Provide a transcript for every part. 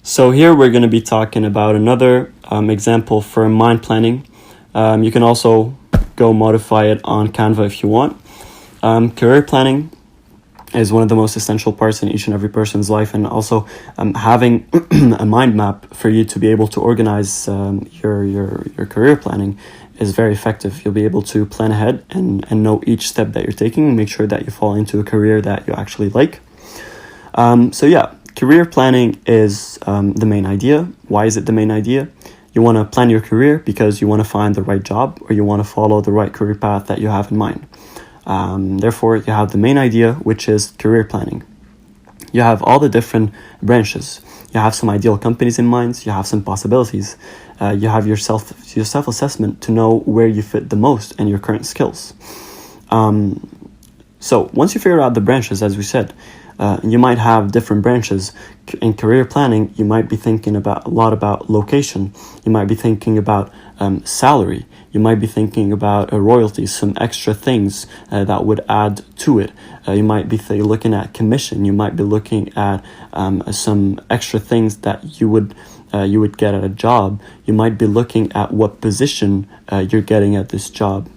So here we're going to be talking about another example for mind planning. You can also go modify it on Canva if you want. Career planning is one of the most essential parts in each and every person's life, and also having a mind map for you to be able to organize your career planning is very effective. You'll be able to plan ahead and know each step that you're taking, make sure that you fall into a career that you actually like. Career planning is the main idea. Why is it the main idea? You want to plan your career because you want to find the right job, or you want to follow the right career path that you have in mind. Therefore, you have the main idea, which is career planning. You have all the different branches. You have some ideal companies in mind. You have some possibilities. You have your self-assessment to know where you fit the most and your current skills. So once you figure out the branches, as we said, you might have different branches. In career planning, you might be thinking a lot about location. You might be thinking about salary. You might be thinking about royalties, some extra things that would add to it. You might be looking at commission. You might be looking at some extra things that you would get at a job. You might be looking at what position you're getting at this job.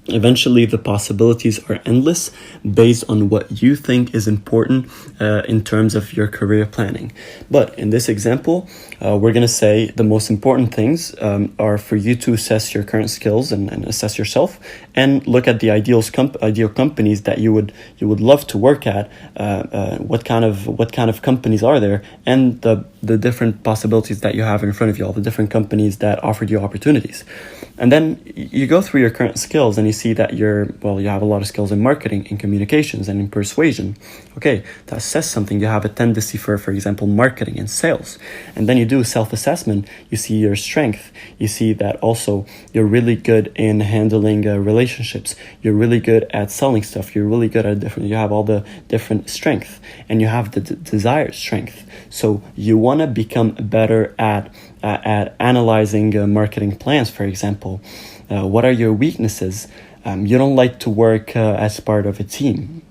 Eventually, the possibilities are endless based on what you think is important in terms of your career planning. But in this example, we're going to say the most important things are for you to assess your current skills and assess yourself, and look at the ideal companies that you would love to work at. What kind of companies are there, and the different possibilities that you have in front of you, all the different companies that offered you opportunities. And then you go through your current skills and you see that you have a lot of skills in marketing, in communications, and in persuasion. Okay, that says something. You have a tendency for example, marketing and sales. And then you do a self-assessment. You see your strength. You see that also you're really good in handling relationships. You're really good at selling stuff. You're really good at you have all the different strength, and you have the desired strength. So you want to become better at analyzing marketing plans, for example. What are your weaknesses? You don't like to work as part of a team,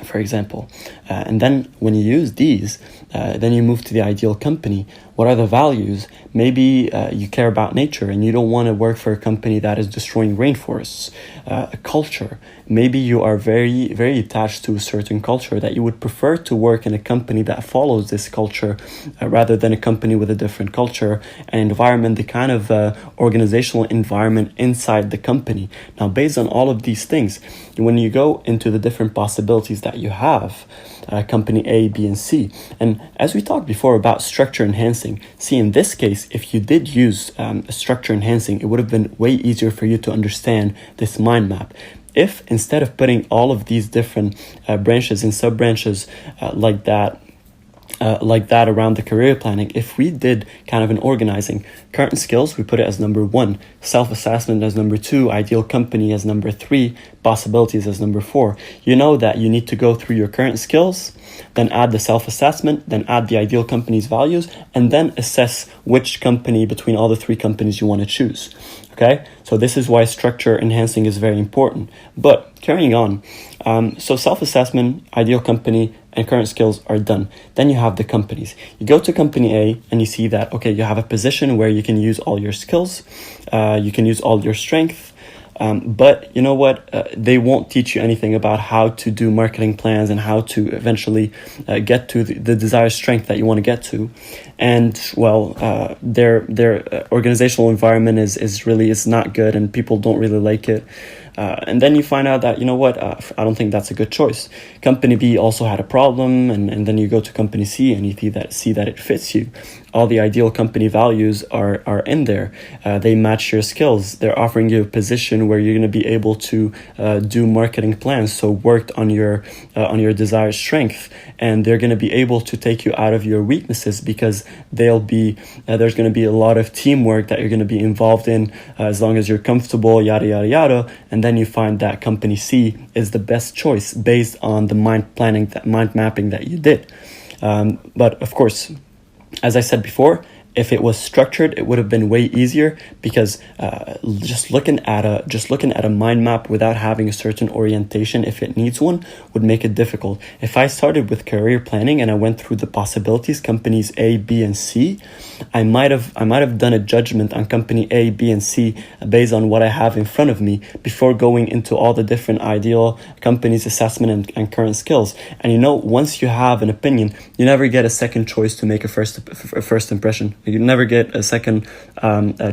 for example. And then when you use these, then you move to the ideal company. What are the values? Maybe you care about nature and you don't want to work for a company that is destroying rainforests. A culture. Maybe you are very, very attached to a certain culture that you would prefer to work in a company that follows this culture rather than a company with a different culture and environment, the kind of organizational environment inside the company. Now, based on all of these things, when you go into the different possibilities that you have, company A, B, and C. And as we talked before about structure enhancing, see, in this case, if you did use structure enhancing, it would have been way easier for you to understand this mind map. If instead of putting all of these different branches and sub-branches like that around the career planning, if we did kind of an organizing, current skills, we put it as number 1, self-assessment as number 2, ideal company as number 3, possibilities as number 4. You know that you need to go through your current skills, then add the self-assessment, then add the ideal company's values, and then assess which company between all the 3 companies you want to choose. Okay, so this is why structure enhancing is very important. But carrying on, so self-assessment, ideal company, and current skills are done. Then you have the companies. You go to company A and you see that, okay, you have a position where you can use all your skills, you can use all your strength, but you know what? They won't teach you anything about how to do marketing plans and how to eventually get to the desired strength that you want to get to. And their organizational environment is not good, and people don't really like it. And then you find out that, you know what, I don't think that's a good choice. Company B also had a problem, and then you go to company C and you see that it fits you. All the ideal company values are in there. They match your skills. They're offering you a position where you're going to be able to do marketing plans, so worked on your desired strength, and they're going to be able to take you out of your weaknesses because there's going to be a lot of teamwork that you're going to be involved in as long as you're comfortable, yada yada yada. And then you find that company C is the best choice based on the mind mapping that you did. But of course, as I said before, If it was structured, it would have been way easier, because just looking at a mind map without having a certain orientation, if it needs one, would make it difficult. If I started with career planning and I went through the possibilities, companies A, B, and C, I might have done a judgment on company A, B, and C based on what I have in front of me before going into all the different ideal companies, assessment, and current skills. And once you have an opinion, you never get a second choice to make a first impression. You never get a second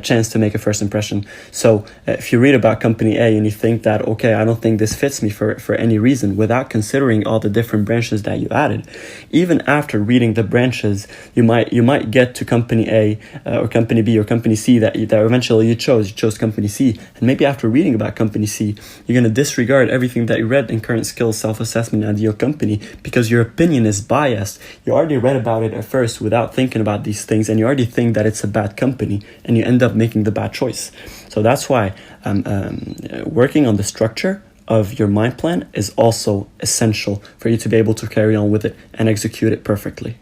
chance to make a first impression. So if you read about company A and you think that, okay, I don't think this fits me for any reason, without considering all the different branches that you added, even after reading the branches, you might get to company A or company B or company C that eventually you chose company C. And maybe after reading about company C, you're going to disregard everything that you read in current skills, self-assessment, and ideal company, because your opinion is biased. You already read about it at first without thinking about these things, and you already think that it's a bad company, and you end up making the bad choice. So that's why working on the structure of your mind plan is also essential for you to be able to carry on with it and execute it perfectly.